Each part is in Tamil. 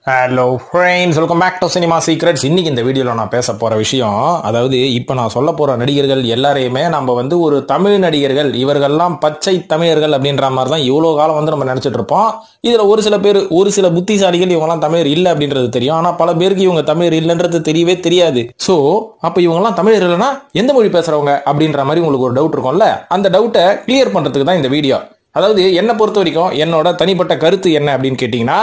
Hello friends, welcome back to cinema secrets. இன்னைக்கு இந்த வீடியோவில் நான் பேச போகிற விஷயம், அதாவது இப்போ நான் சொல்ல போகிற நடிகர்கள் எல்லாரையுமே நம்ம வந்து ஒரு தமிழ் நடிகர்கள், இவர்கள்லாம் பச்சை தமிழர்கள் அப்படின்ற மாதிரி தான் இவ்வளோ காலம் வந்து நம்ம நினச்சிட்டு இருப்போம். இதில் ஒரு சில பேர், ஒரு சில புத்திசாலிகள் இவங்கெல்லாம் தமிழர் இல்லை அப்படின்றது தெரியும். ஆனால் பல பேருக்கு இவங்க தமிழர் இல்லைன்றது தெரியவே தெரியாது. ஸோ அப்போ இவங்கெல்லாம் தமிழர் இல்லைன்னா எந்த மொழி பேசுகிறவங்க அப்படின்ற மாதிரி உங்களுக்கு ஒரு டவுட் இருக்கும்ல. அந்த டவுட்டை கிளியர் பண்ணுறதுக்கு தான் இந்த வீடியோ. அதாவது என்னை பொறுத்த வரைக்கும் என்னோட தனிப்பட்ட கருத்து என்ன அப்படின்னு கேட்டிங்கன்னா,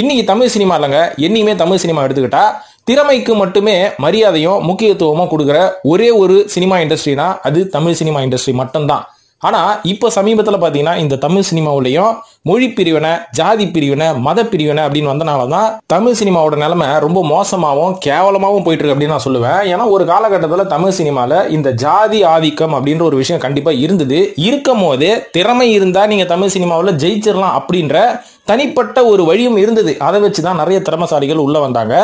இன்னைக்கு தமிழ் சினிமா இல்லைங்க, என்னைக்குமே தமிழ் சினிமா எடுத்துக்கிட்டா திறமைக்கு மட்டுமே மரியாதையும் முக்கியத்துவமும் கொடுக்குற ஒரே ஒரு சினிமா இண்டஸ்ட்ரினா அது தமிழ் சினிமா இண்டஸ்ட்ரி மட்டும்தான். ஆனா இப்போ சமீபத்தில் பார்த்தீங்கன்னா இந்த தமிழ் சினிமாவிலையும் மொழி பிரிவினை, ஜாதி பிரிவினை, மத பிரிவினை அப்படின்னு வந்தனால தான் தமிழ் சினிமாவோட நிலைமை ரொம்ப மோசமாகவும் கேவலமாகவும் போயிட்டு இருக்கு அப்படின்னு நான் சொல்லுவேன். ஏன்னா ஒரு காலகட்டத்தில் தமிழ் சினிமாவில் இந்த ஜாதி ஆதிக்கம் அப்படின்ற ஒரு விஷயம் கண்டிப்பாக இருந்தது. இருக்கும் போதே திறமை இருந்தால் நீங்கள் தமிழ் சினிமாவில் ஜெயிச்சிடலாம் அப்படின்ற தனிப்பட்ட ஒரு வழியும் இருந்தது. அதை வச்சு தான் நிறைய திறமைசாலிகள் உள்ள வந்தாங்க.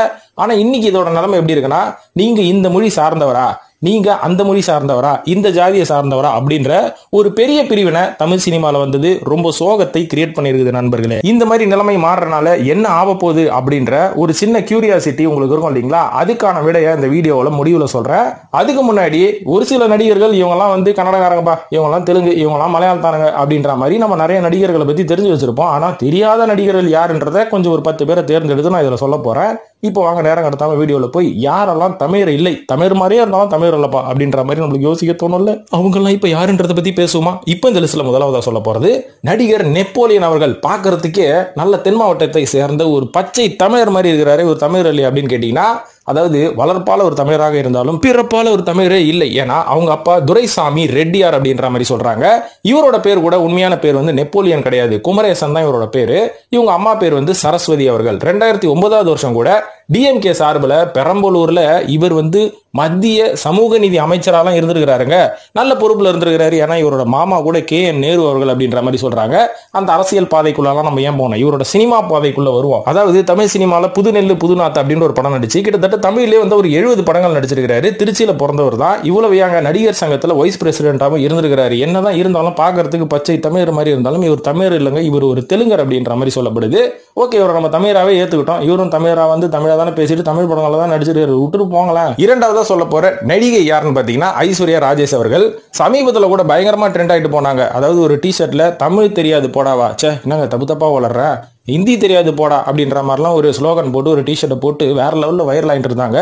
ஆனால் இன்னைக்கு இதோட நிலைமை எப்படி இருக்குன்னா, நீங்க இந்த மொழி சார்ந்தவரா, நீங்க அந்த மொழி சார்ந்தவரா, இந்த ஜாதியை சார்ந்தவரா அப்படின்ற ஒரு பெரிய பிரிவினை தமிழ் சினிமாவில் வந்தது ரொம்ப சோகத்தை கிரியேட் பண்ணிருக்குது நண்பர்களே. இந்த மாதிரி நிலைமை மாறுறதுனால என்ன ஆக போகுது அப்படின்ற ஒரு சின்ன கியூரியாசிட்டி உங்களுக்கு இருக்கும் இல்லைங்களா? அதுக்கான விடையை இந்த வீடியோவில் முடிவில் சொல்றேன். அதுக்கு முன்னாடி ஒரு சில நடிகர்கள் இவங்கெல்லாம் வந்து கன்னடகாரங்கப்பா, இவங்கெல்லாம் தெலுங்கு, இவங்கெல்லாம் மலையாளத்தானுங்க அப்படின்ற மாதிரி நம்ம நிறைய நடிகர்களை பத்தி தெரிஞ்சு வச்சிருப்போம். ஆனா தெரியாத நடிகர்கள் யாருன்றத கொஞ்சம் ஒரு 10 பேரை தேர்ந்தெடுத்து நான் இதில் சொல்ல போறேன். இப்போ வாங்க நேரம் கடத்தாம வீடியோல போய் யாரெல்லாம் தமிழர் இல்லை, தமிழ் மாதிரியே இருந்தாலும் தமிழர் இல்லப்பா அப்படின்ற மாதிரி நம்மளுக்கு யோசிக்க தோணும்ல, அவங்கெல்லாம் இப்ப யாருன்றத பத்தி பேசுவோமா? இப்போ இந்த லிஸ்ட்ல முதலாவதா சொல்ல போறது நடிகர் நெப்போலியன் அவர்கள். பார்க்கறதுக்கே நல்ல தென் மாவட்டத்தை சேர்ந்த ஒரு பச்சை தமிழர் மாதிரி இருக்கிறாரு. ஒரு தமிழர் இல்லை அப்படின்னு கேட்டீங்கன்னா, அதாவது வளர்ப்பால ஒரு தமிழராக இருந்தாலும் பிறப்பால ஒரு தமிழரே இல்லை. ஏன்னா அவங்க அப்பா துரைசாமி ரெட்டியார் அப்படின்ற மாதிரி சொல்றாங்க. இவரோட பேர் கூட உண்மையான பேர் வந்து நெப்போலியன் கிடையாது, குமரேசன் தான் இவரோட பேரு. இவங்க அம்மா பேர் வந்து சரஸ்வதி அவர்கள். 2009 வருஷம் கூட டிஎம்கே சார்பில் பெரம்பலூர்ல இவர் வந்து மத்திய சமூக நீதி அமைச்சராலாம் இருந்திருக்கிறாருங்க. நல்ல பொறுப்புல இருந்திருக்கிறாரு. ஏன்னா இவரோட மாமா கூட KN நேரு அவர்கள் அப்படின்ற மாதிரி சொல்றாங்க. அந்த அரசியல் பாதைக்குள்ளலாம் நம்ம ஏன் போனோம், இவரோட சினிமா பாதைக்குள்ள வருவோம். அதாவது தமிழ் சினிமால புது நெல்லு புதுநாத்து அப்படின்னு ஒரு படம் நடிச்சு கிட்டத்தட்ட தமிழ்லேயே வந்து ஒரு 70 படங்கள் நடிச்சிருக்கிறாரு. திருச்சியில பிறந்தவர் தான். இவ்வளவு ஏங்க நடிகர் சங்கத்துல வைஸ் பிரசிடென்டாவும் இருந்திருக்கிறாரு. என்னதான் இருந்தாலும் பார்க்கறதுக்கு பச்சை தமிழர் மாதிரி இருந்தாலும் இவர் தமிழர் இல்லைங்க, இவர் ஒரு தெலுங்கர் அப்படின்ற மாதிரி சொல்லப்படுது. ஓகே, இவரை நம்ம தமிழராகவே ஏத்துக்கிட்டோம். இவரும் தமிழரா வந்து தமிழா தானே பேசிட்டு தமிழ் படங்களை தான் நடிச்சிருக்காரு, விட்டுட்டு போங்களேன். இரண்டாவதா சொல்ல போற நடிகை யாருன்னு பாத்தீங்கன்னா ஐஸ்வர்யா ராஜேஷ் அவர்கள். சமீபத்துல கூட பயங்கரமா ட்ரெண்ட் ஆயிட்டு போனாங்க. அதாவது ஒரு டிஷர்ட்ல தமிழ் தெரியாது போடாவா, சே என்னங்க தப்பு தப்பா வளர்ற, ஹிந்தி தெரியாது போடா அப்படின்ற மாதிரிலாம் ஒரு ஸ்லோகன் போட்டு ஒரு டிஷர்ட்டை போட்டு வேற லெவலில் வைரல் ஆகிட்டு இருந்தாங்க.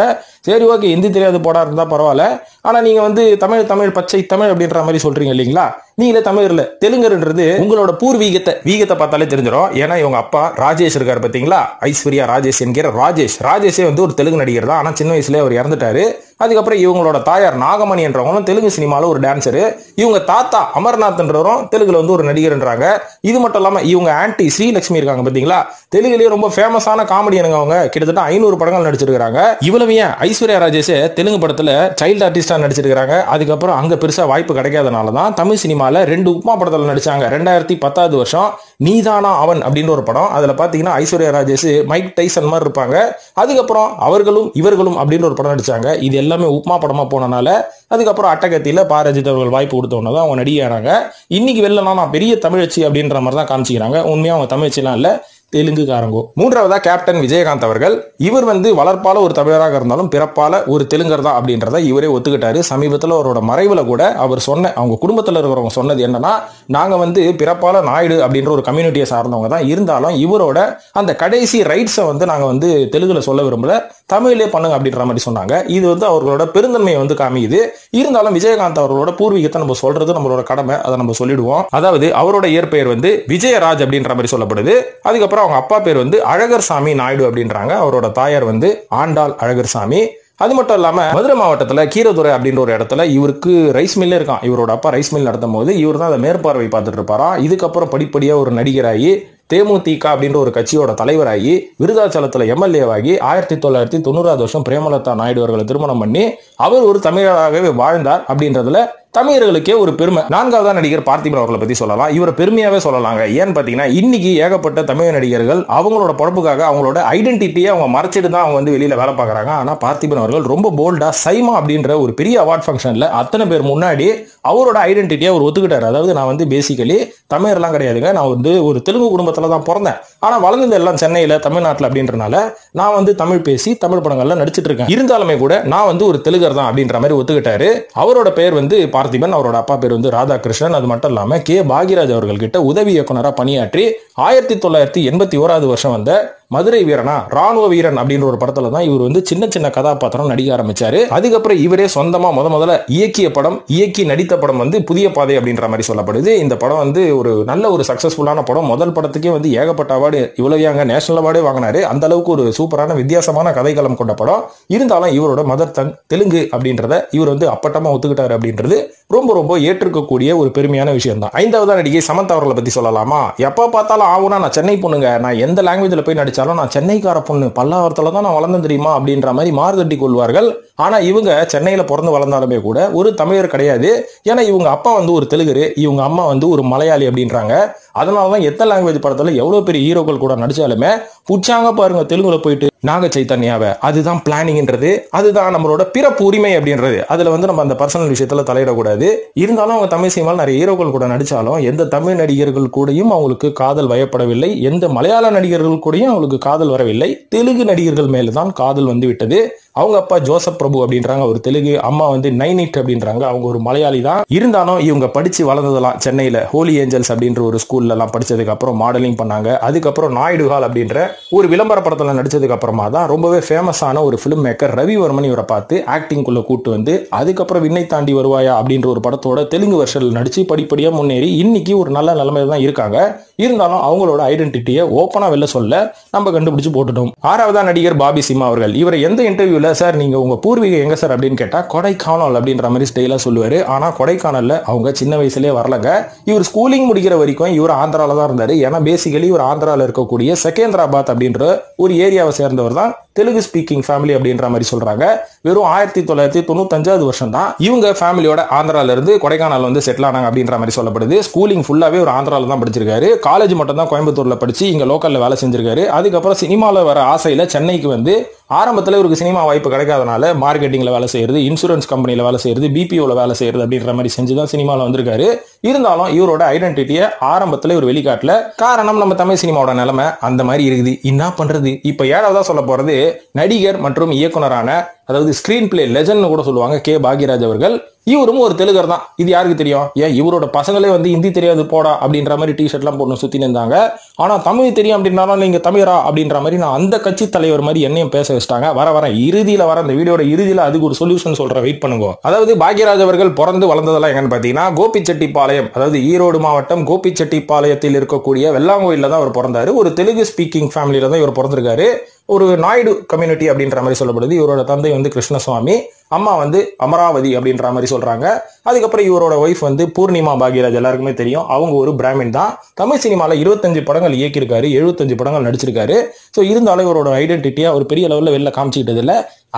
சரி ஓகே, ஹிந்தி தெரியாது போடா இருந்தால் பரவாயில்ல, ஆனால் நீங்கள் வந்து தமிழ் தமிழ் பச்சை தமிழ் அப்படின்ற மாதிரி சொல்றீங்க இல்லைங்களா? நீங்களே தமிழ் இல்லை தெலுங்குன்றது உங்களோட வீகத்தை பார்த்தாலே தெரிஞ்சிடும். ஏன்னா இவங்க அப்பா ராஜேஷ் இருக்காரு பார்த்தீங்களா, ஐஸ்வர்யா ராஜேஷ் என்கிற ராஜேஷே வந்து ஒரு தெலுங்கு நடிகர் தான். ஆனால் சின்ன வயசுலேயே அவர் இறந்துட்டாரு. அதுக்கப்புறம் இவங்களோட தாயார் நாகமணி என்றவங்களும் தெலுங்கு சினிமாவில் ஒரு டான்சரு. இவங்க தாத்தா அமர்நாத்ன்றவரும் தெலுங்குல வந்து ஒரு நடிகர்ன்றாங்க. இது மட்டும் இல்லாமல் இவங்க ஆன்டி ஸ்ரீலட்சுமி இருக்காங்க பார்த்தீங்களா, தெலுங்குலயே ரொம்ப ஃபேமஸான காமெடியனுங்க. அவங்க கிட்டத்தட்ட 500 படங்கள் நடிச்சிருக்காங்க. இவ்வளவு ஏன் ஐஸ்வர்யா ராஜேஷ் தெலுங்கு படத்துல சைல்டு ஆர்டிஸ்டா நடிச்சிருக்காங்க. அதுக்கப்புறம் அங்க பெருசா வாய்ப்பு கிடைக்காதனால தான் தமிழ் சினிமால 2 உப்மா படத்துல நடிச்சாங்க. 2010 வருஷம் நீதானா அவன் அப்படின்னு ஒரு படம். அதுல பாத்தீங்கன்னா ஐஸ்வர்யா ராஜேஷ் மைக் டைசன் மாதிரி இருப்பாங்க. அதுக்கப்புறம் அவர்களும் இவர்களும் அப்படின்னு ஒரு படம் நடிச்சாங்க. இது எல்லாமே உப்மா படமா போனனால அதுக்கப்புறம் அட்டகத்தில பாரஜித் அவர்கள் வாய்ப்பு கொடுத்தவங்க தான் அவங்க நடிகாராங்க. இன்னைக்கு வெளிலனா நான் பெரிய தமிழச்சி அப்படின்ற மாதிரி தான் காமிச்சிக்கிறாங்க. உண்மையா அவங்க தமிழச்சிலாம் இல்ல, தெலுங்குக்காரங்கோ. மூன்றாவதா கேப்டன் விஜயகாந்த் அவர்கள். இவர் வந்து வளர்ப்பால ஒரு தமிழராக இருந்தாலும் பிறப்பால ஒரு தெலுங்கர் தான் அப்படின்றத இவரே ஒத்துக்கிட்டாரு. சமீபத்தில் அவரோட மறைவுல கூட அவர் அவங்க குடும்பத்தில் இருக்கிறவங்க சொன்னது என்னன்னா, நாங்க வந்து பிறப்பால நாயுடு அப்படின்ற ஒரு கம்யூனிட்டியை சார்ந்தவங்க தான், இருந்தாலும் இவரோட அந்த கடைசி ரைட்ஸை வந்து நாங்க வந்து தெலுங்குல சொல்ல விரும்பல, தமிழ்லே பண்ணுங்க அப்படின்ற மாதிரி சொன்னாங்க. இது வந்து அவர்களோட பெருந்தன்மையை வந்து காமிக்குது. இருந்தாலும் விஜயகாந்த் அவர்களோட பூர்வீகத்தை நம்ம சொல்றது நம்மளோட கடமை, அதை நம்ம சொல்லிடுவோம். அதாவது அவரோட இயற்பெயர் வந்து விஜயராஜ் அப்படின்ற மாதிரி சொல்லப்படுது. அதுக்கப்புறம் அவங்க அப்பா பேர் வந்து அழகர் சாமி நாயுடு அப்படின்றாங்க. அவரோட தாயார் வந்து ஆண்டாள் அழகர் சாமி. அது மட்டும் இல்லாம மதுரை மாவட்டத்துல கீரதுரை அப்படின்ற ஒரு இடத்துல இவருக்கு ரைஸ் மில்லே இருக்கான். இவரோட அப்பா ரைஸ் மில் நடத்தும் போது இவர் தான் அதை மேற்பார்வை பார்த்துட்டு இருப்பாராம். இதுக்கப்புறம் படிப்படியா ஒரு நடிகராகி தேமுதிக அப்படின்ற ஒரு கட்சியோட தலைவராகி விருதாச்சலத்துல எம்எல்ஏவாகி 1990 வருஷம் பிரேமலதா நாயுடு அவர்களை திருமணம் பண்ணி அவர் ஒரு தமிழராகவே வாழ்ந்தார் அப்படின்றதுல தமிழர்களுக்கே ஒரு பெருமை. நான்காவதா நடிகர் பார்த்திபன் அவர்களை பத்தி சொல்லலாம். இவரை பெருமையாவே சொல்லலாங்க. ஏன்னு பாத்தீங்கன்னா இன்னைக்கு ஏகப்பட்ட தமிழ் நடிகர்கள் அவங்களோட பொழப்புக்காக அவங்களோட ஐடென்டிட்டியை அவங்க மறைச்சிட்டு தான் அவங்க வந்து வெளியில வேலை பார்க்கறாங்க. ஆனா பார்த்திபன் அவர்கள் ரொம்ப போல்டா சைமா அப்படின்ற ஒரு பெரிய அவார்ட் ஃபங்க்ஷன்ல அத்தனை பேர் முன்னாடி அவரோட ஐடென்டிட்டியை அவர் ஒத்துக்கிட்டாரு. அதாவது நான் வந்து பேசிக்கலி தமிழர்லாம் கிடையாதுங்க, நான் வந்து ஒரு தெலுங்கு குடும்பத்துல படத்துல தான் பிறந்தேன், ஆனா வளர்ந்தது எல்லாம் சென்னையில தமிழ்நாட்டுல அப்படின்றனால நான் வந்து தமிழ் பேசி தமிழ் படங்கள்ல நடிச்சிட்டு இருக்கேன். இருந்தாலுமே கூட நான் வந்து ஒரு தெலுங்கர் தான் அப்படின்ற மாதிரி ஒத்துக்கிட்டாரு. அவரோட பேர் வந்து பார்த்திபன், அவரோட அப்பா பேர் வந்து ராதாகிருஷ்ணன். அது மட்டும் இல்லாம கே பாக்யராஜ் அவர்கள் கிட்ட உதவி இயக்குனரா பணியாற்றி 1981 வருஷம் வந்த மதுரை வீரனா ராணுவ வீரன் அப்படின்ற ஒரு படத்துல தான் இவர் வந்து சின்ன சின்ன கதாபாத்திரம் நடிக்க ஆரம்பிச்சாரு. அதுக்கப்புறம் இவரே சொந்தமா முதல்ல இயக்கிய படம், இயக்கி நடித்த படம் வந்து புதிய பாதை அப்படின்ற மாதிரி சொல்லப்படுது. இந்த படம் வந்து ஒரு நல்ல ஒரு சக்சஸ்ஃபுல்லான படம். முதல் படத்துக்கே வந்து ஏகப்பட்ட அவார்டு, இவ்வளவு அங்க நேஷனல் அவார்டே வாங்கினாரு. அந்த அளவுக்கு ஒரு சூப்பரான வித்தியாசமான கதைக்களம் கொண்ட படம். இருந்தாலும் இவரோட மதர் டங் தெலுங்கு அப்படின்றத இவர் வந்து அப்பட்டமா ஒத்துக்கிட்டாரு அப்படின்றது ரொம்ப ரொம்ப ஏற்றுக்கக்கூடிய ஒரு பெருமையான விஷயம் தான். 5வது நடிகை சமந்தா அவர்களை பத்தி சொல்லலாமா? எப்ப பார்த்தாலும் ஆகுனா நான் சென்னை பொண்ணுங்க, நான் எந்த லாங்குவேஜ்ல போய் நடிச்சா நான் சென்னைக்கார பொண்ணு, பல்லாவரத்துல தான் நான் வளர்ந்தேன் தெரியுமா அப்படின்ற மாதிரி மாறுதட்டி கொள்வார்கள். ஆனா இவங்க சென்னையில பிறந்து வளர்ந்தாலுமே கூட ஒரு தமிழர் கிடையாது. ஏன்னா இவங்க அப்பா வந்து ஒரு தெலுங்கரு, இவங்க அம்மா வந்து ஒரு மலையாளி அப்படின்றாங்க. அதனாலதான் எத்தனை லாங்குவேஜ் படத்துல எவ்வளவு பெரிய ஹீரோக்கள் கூட நடிச்சாலுமே புடிச்சாங்க பாருங்க தெலுங்குல போயிட்டு நாக சைத்தன்யாவை. அதுதான் பிளானிங்ன்றது, அதுதான் நம்மளோட பிறப்பு உரிமை அப்படின்றது. அதுல வந்து நம்ம அந்த பர்சனல் விஷயத்துல தலையிடக்கூடாது. இருந்தாலும் அவங்க தமிழ் சினிமாவில் நிறைய ஹீரோக்கள் கூட நடிச்சாலும் எந்த தமிழ் நடிகர்கள் கூடயும் அவங்களுக்கு காதல் வயப்படவில்லை, எந்த மலையாள நடிகர்கள் கூடயும் அவங்களுக்கு காதல் வரவில்லை. தெலுங்கு நடிகர்கள் மேலதான் காதல் வந்து விட்டது. அவங்க அப்பா ஜோசப் பிரபு அப்படின்றாங்க, ஒரு தெலுங்கு, அம்மா வந்து நைனிட் அப்படின்றாங்க, அவங்க ஒரு மலையாளி தான். இருந்தாலும் இவங்க படிச்சு வளர்ந்ததெல்லாம் சென்னையில ஹோலி ஏஞ்சல்ஸ் அப்படின்ற ஒரு ஸ்கூல்ல எல்லாம் படிச்சதுக்கு அப்புறம் மாடலிங் பண்ணாங்க. அதுக்கப்புறம் நாயுடு ஹால் அப்படின்ற ஒரு விளம்பர படத்துல நடிச்சதுக்கு அப்புறமா தான் ரொம்பவே ஃபேமஸான ஒரு பிலிம் மேக்கர் ரவிவர்மன் இவரை பார்த்து ஆக்டிங் குள்ள கூட்டு வந்து அதுக்கப்புறம் விண்ணை தாண்டி வருவாயா அப்படின்ற ஒரு படத்தோட தெலுங்கு வெர்ஷன்ல நடிச்சு படிப்படியா முன்னேறி இன்னைக்கு ஒரு நல்ல நிலைமையில தான் இருக்காங்க. இருந்தாலும் அவங்களோட ஐடென்டிட்டியை ஓப்பனா வெளில சொல்ல நம்ம கண்டுபிடிச்சு போட்டுட்டோம். 6வது நடிகர் பாபி சிம்மா அவர்கள். இவரை எந்த இன்டர்வியூல சார் நீங்க உங்க பூர்வீகம் எங்க சார் அப்படின்னு கேட்டா கொடைக்கானல் அப்படின்ற மாதிரி ஸ்டைலா சொல்லுவாரு. ஆனா கொடைக்கானல்ல அவங்க சின்ன வயசுலயே வரலங்க. இவர் ஸ்கூலிங் முடிக்கிற வரைக்கும் இவர் ஆந்திரால தான் இருந்தாரு. ஏன்னா பேசிக்கலி இவர் ஆந்திரால இருக்கக்கூடிய செகேந்திராபாத் அப்படின்ற ஒரு ஏரியாவை சேர்ந்தவர் தான். தெலுங்கு ஸ்பீக்கிங் ஃபேமிலி அப்படின்ற மாதிரி சொல்றாங்க. வெறும் 1995 வருஷம் தான் இவங்க ஃபேமிலியோட ஆந்திரால இருந்து கொடைக்கானல் வந்து செட்டில் ஆனாங்க அப்படின்ற மாதிரி சொல்லப்படுது. ஸ்கூலிங் ஃபுல்லாவே ஒரு ஆந்திரால தான் படிச்சிருக்காரு. காலேஜ் மட்டும் தான் கோயம்புத்தூர்ல படிச்சு இங்க லோக்கல்ல வேலை செஞ்சிருக்காரு. அதுக்கப்புறம் சினிமால வர ஆசையில சென்னைக்கு வந்து ஆரம்பத்தில் இவருக்கு சினிமா வாய்ப்பு கிடைக்காதனால மார்க்கெட்டிங்ல வேலை செய்யறது, இன்சூரன்ஸ் கம்பெனில வேலை செய்யறது, பிபிஓல வேலை செய்யறது அப்படின்ற மாதிரி செஞ்சுதான் சினிமாவில் வந்திருக்காரு. இருந்தாலும் இவரோட ஐடென்டிட்டியை ஆரம்பத்தில் இவர் வெளிக்காட்டல. காரணம் நம்ம தமிழ் சினிமாவோட நிலைமை அந்த மாதிரி இருக்குது. என்ன பண்றது? இப்ப 7வதா சொல்ல போறது நடிகர் மற்றும் இயக்குனரான, அதாவது ஸ்கிரீன் பிளே லெஜண்ட் கூட சொல்லுவாங்க, கே பாக்யராஜ் அவர்கள். இவரும் ஒரு தெலுங்கர் தான். இது யாருக்கு தெரியும்? ஏன் இவரோட பசங்களே வந்து ஹிந்தி தெரியாது போடா அப்படின்ற மாதிரி டிஷர்ட் எல்லாம் போட்டு சுத்தி நின்றாங்க. ஆனா தமிழ் தெரியும் அப்படின்னாலும் நீங்க தமிழரா அப்படின்ற மாதிரி நான் அந்த கட்சி தலைவர் மாதிரி என்னையும் பேச வச்சிட்டாங்க. வர இறுதியில இந்த வீடியோட இறுதியில அதுக்கு ஒரு சொல்யூஷன் சொல்ற, வெயிட் பண்ணுங்க. அதாவது பாக்யராஜ் அவர்கள் பிறந்து வளர்ந்ததெல்லாம் எங்கன்னு பாத்தீங்கன்னா கோபிச்செட்டிப்பாளையம், அதாவது ஈரோடு மாவட்டம் கோபிச்செட்டிப்பாளையத்தில் இருக்கக்கூடிய வெள்ளாங்கோயில தான் அவர் பிறந்தாரு. ஒரு தெலுங்கு ஸ்பீக்கிங் ஃபேமிலியில தான் இவர் பிறந்திருக்காரு. ஒரு நாயுடு கம்யூனிட்டி அப்படின்ற மாதிரி சொல்லப்படுது. இவரோட தந்தை வந்து கிருஷ்ணசுவாமி, அம்மா வந்து அமராவதி அப்படின்ற மாதிரி சொல்றாங்க. அதுக்கப்புறம் இவரோட ஒய்ஃப் வந்து பூர்ணிமா பாக்யராஜ், எல்லாருக்குமே தெரியும். அவங்க ஒரு பிராமின் தான். தமிழ் சினிமால 25 படங்கள் இயக்கியிருக்காரு, 75 படங்கள் நடிச்சிருக்காரு. ஸோ இருந்தாலும் இவரோட ஐடென்டிட்டியா ஒரு பெரிய லெவலில் வெளில காமிச்சிக்கிட்டது இல்லை,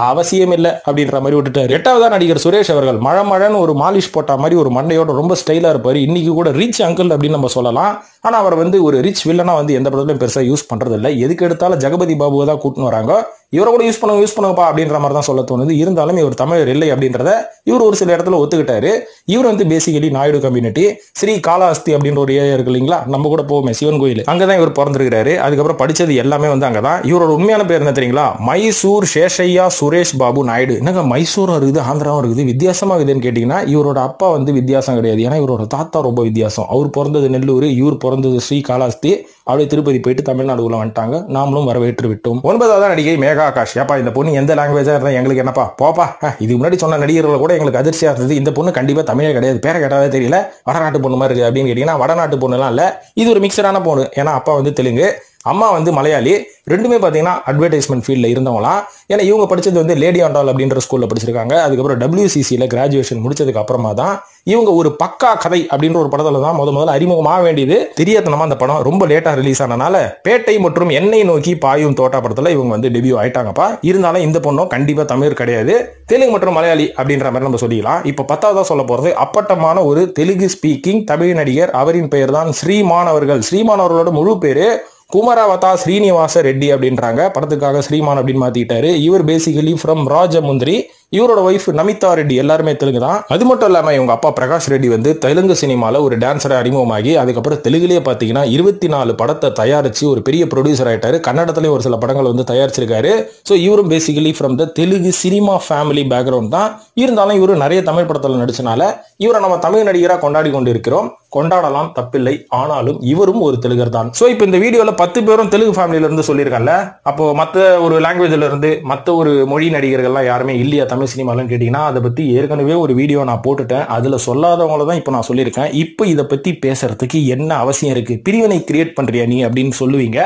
அவசியம் இல்லை அப்படின்ற மாதிரி விட்டுட்டாரு. 8வதா நடிகர் சுரேஷ் அவர்கள். மழன்னு ஒரு மாலிஷ் போட்ட மாதிரி ஒரு மண்டையோட ரொம்ப ஸ்டைலா இருப்பாரு. இன்னைக்கு கூட ரிச் அங்கிள் அப்படின்னு நம்ம சொல்லலாம். ஆனா அவர் வந்து ஒரு ரிச் வில்லனா வந்து எந்த படத்துலையும் பெருசா யூஸ் பண்றது இல்லை. எதுக்கு எடுத்தாலும் ஜெகபதி பாபுவை தான் கூட்டின்னு வராங்க. இவரை கூட யூஸ் பண்ணுங்கப்பா அப்படின்ற மாதிரி தான் சொல்ல தோணுது. இருந்தாலும் இவர் தமிழர் இல்லை அப்படின்றத இவர் ஒரு சில இடத்துல ஒத்துக்கிட்டாரு. இவர் வந்து பேசிக்கலி நாயுடு கம்யூனிட்டி. ஸ்ரீ காலாஸ்தி அப்படின்ற ஒரு ஏரியா இருக்கு இல்லைங்களா, நம்ம கூட போவோமே சிவன் கோயில், அங்கதான் இவர் பிறந்திருக்கிறாரு. அதுக்கப்புறம் படிச்சது எல்லாமே வந்து அங்கதான். இவரோட உண்மையான பேர் என்ன தெரியுங்களா? மைசூர் சேஷையா சுரேஷ் பாபு நாயுடு. என்னங்க மைசூரும் இருக்குது ஆந்திராவும் இருக்குது, வித்தியாசமா இருக்குதுன்னு கேட்டீங்கன்னா இவரோட அப்பா வந்து வித்தியாசம் கிடையாது. ஏன்னா இவரோட தாத்தா ரொம்ப வித்தியாசம். அவர் பிறந்தது நெல்லூர், இவர் பிறந்தது ஸ்ரீ காலாஸ்தி. அப்படியே திருப்பதி போயிட்டு தமிழ்நாடு உள்ள வந்துட்டாங்க. நாமளும் வரவேற்று விட்டோம். 9வதா நடிகை மேகா ஆகாஷ். ஏப்பா இந்த பொண்ணு எந்த லாங்குவேஜா இருந்தா எங்களுக்கு என்னப்பா போப்பா, இதுக்கு முன்னாடி சொன்ன நடிகர்கள் கூட எங்களுக்கு அதிர்ச்சியா இருந்தது. இந்த பொண்ணு கண்டிப்பா தமிழே கிடையாது, பேரை கேட்டாவே தெரியல, வடநாட்டு பொண்ணு மாதிரி இருக்கு அப்படின்னு கேட்டீங்கன்னா வடநாட்டு பொண்ணு எல்லாம் இல்ல, இது ஒரு மிக்சரான பொண்ணு. ஏன்னா அப்பா வந்து தெலுங்கு, அம்மா வந்து மலையாளி. ரெண்டுமே பார்த்தீங்கன்னா அட்வர்டைஸ்மெண்ட் ஃபீல்டில் இருந்தவங்களாம். ஏன்னா இவங்க படிச்சது வந்து லேடி ஆண்டால் அப்படின்ற ஸ்கூலில் படிச்சிருக்காங்க. அதுக்கப்புறம் WCCயில் கிராஜுவேஷன் முடிச்சதுக்கு அப்புறமா தான் இவங்க ஒரு பக்கா கதை அப்படின்ற ஒரு படத்துல தான் முதல்ல அறிமுகமாக வேண்டியது. தெரியாதனமா அந்த படம் ரொம்ப லேட்டாக ரிலீஸ் ஆனனால பேட்டை மற்றும் எண்ணெய் நோக்கி பாயும் தோட்டா படத்தில் இவங்க வந்து டெபியூ ஆயிட்டாங்கப்பா. இருந்தாலும் இந்த பொண்ணும் கண்டிப்பாக தமிழ் கிடையாது, தெலுங்கு மற்றும் மலையாளி அப்படின்ற மாதிரி நம்ம சொல்லிக்கலாம். இப்போ 10வதா சொல்ல போறது அப்பட்டமான ஒரு தெலுங்கு ஸ்பீக்கிங் தமிழ் நடிகர். அவரின் பெயர் தான் ஸ்ரீமான் அவர்கள். ஸ்ரீமான் அவர்களோட முழு பேரு குமரவதா ஸ்ரீனிவாச ரெட்டி அப்படின்றாங்க. படத்துக்காக ஸ்ரீமான் அப்படின்னு மாத்திட்டாரு. இவர் பேசிக்கலி ஃப்ரம் ராஜமுந்திரி. இவரோட ஒய்ஃப் நமிதா ரெட்டி எல்லாருமே தெலுங்கு தான். அது மட்டும் இல்லாம இவங்க அப்பா பிரகாஷ் ரெட்டி வந்து தெலுங்கு சினிமால ஒரு டான்சரை அறிமுகமாகி அதுக்கப்புறம் தெலுங்குலயே பாத்தீங்கன்னா 24 படத்தை தயாரிச்சு ஒரு பெரிய ப்ரொடியூசர் ஆயிட்டாரு. கன்னடத்திலேயே ஒரு சில படங்கள் வந்து தயாரிச்சிருக்காரு. ஸோ இவரும் basically from the Telugu cinema family background தான். இருந்தாலும் இவரு நிறைய தமிழ் படத்தில் நடிச்சனால இவரை நம்ம தமிழ் நடிகராக கொண்டாடி கொண்டு இருக்கிறோம். கொண்டாடலாம், தப்பில்லை. ஆனாலும் இவரும் ஒரு தெலுங்கர் தான். சோ இப்போ இந்த வீடியோல 10 பேரும் தெலுங்கு ஃபேமிலியில இருந்து சொல்லியிருக்கல, அப்போ மத்த ஒரு லாங்குவேஜ்ல இருந்து மத்த ஒரு மொழி நடிகர்கள்லாம் யாருமே இல்லையா தமிழ் சினிமாலன்னு கேட்டீங்கன்னா, அதை பத்தி ஏற்கனவே ஒரு வீடியோ நான் போட்டுட்டேன். அதுல சொல்லாதவங்கள தான் இப்போ நான் சொல்லியிருக்கேன். இப்போ இதை பத்தி பேசுறதுக்கு என்ன அவசியம் இருக்கு? பிரிவினை கிரியேட் பண்றியா நீ அப்படின்னு சொல்லுவீங்க.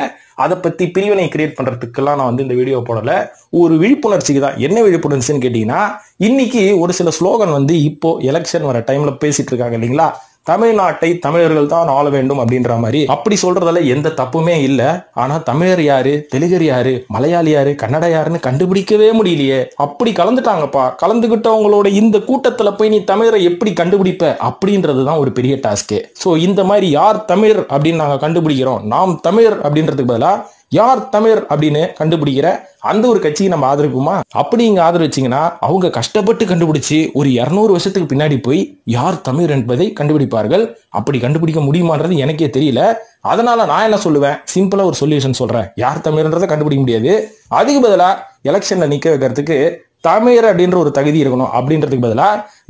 அதை பத்தி பிரிவினை கிரியேட் பண்றதுக்கெல்லாம் நான் வந்து இந்த வீடியோ போடல. ஒரு விழிப்புணர்ச்சிக்கு தான். என்ன விழிப்புணர்ச்சின்னு கேட்டீங்கன்னா, இன்னைக்கு ஒரு சில ஸ்லோகன் வந்து இப்போ எலெக்ஷன் வர டைம்ல பேசிட்டு இருக்காங்க இல்லைங்களா, தமிழ்நாட்டை தமிழர்கள் தான் ஆள வேண்டும் அப்படின்ற மாதிரி. அப்படி சொல்றதுல எந்த தப்புமே இல்ல. ஆனா தமிழர் யாரு, தெலுங்கர் யாரு, மலையாளி யாரு, கன்னட யாருன்னு கண்டுபிடிக்கவே முடியலையே. அப்படி கலந்துட்டாங்கப்பா. கலந்துகிட்டவங்களோட இந்த கூட்டத்துல போய் நீ தமிழரை எப்படி கண்டுபிடிப்ப அப்படின்றதுதான் ஒரு பெரிய டாஸ்கே. சோ இந்த மாதிரி யார் தமிழர் அப்படின்னு நாங்க கண்டுபிடிக்கிறோம், நாம் தமிழர் அப்படின்றதுக்கு பதிலா யார் தமிழர் அப்படின்னு கண்டுபிடிக்கிற அந்த ஒரு கட்சியை நம்ம ஆதரிப்போமா? அப்படி இங்க ஆதரிச்சிங்கன்னா அவங்க கஷ்டப்பட்டு கண்டுபிடிச்சு ஒரு 200 வருஷத்துக்கு பின்னாடி போய் யார் தமிழர் என்பதை கண்டுபிடிப்பார்கள். அப்படி கண்டுபிடிக்க முடியுமான்றது எனக்கே தெரியல. அதனால நான் என்ன சொல்லுவேன், சிம்பிளா ஒரு சொல்யூஷன் சொல்றேன். யார் தமிழர்ன்றதை கண்டுபிடிக்க முடியாது. அதுக்கு பதிலா எலெக்ஷன்ல நிக்க வைக்கிறதுக்கு தமிழர் அப்படின்ற ஒரு தகுதி இருக்கணும் அப்படின்றதுக்கு பதிலா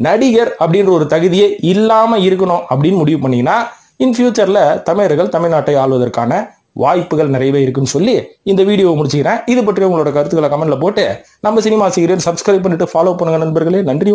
நடிகர் அப்படின்ற ஒரு தகுதியே இல்லாம இருக்கணும் அப்படின்னு முடிவு பண்ணீங்கன்னா இன் ஃபியூச்சர்ல தமிழர்கள் தமிழ்நாட்டை ஆள்வதற்கான வாய்ப்புகள் நிறையவே இருக்குன்னு சொல்லி இந்த வீடியோவை முடிச்சுக்கிறேன். இது பற்றி உங்களோட கருத்துக்களை கமெண்ட்ல போட்டு நம்ம சினிமா சீரியல் சப்ஸ்கிரைப் பண்ணிட்டு ஃபாலோ பண்ணுங்க நண்பர்களே. நன்றி.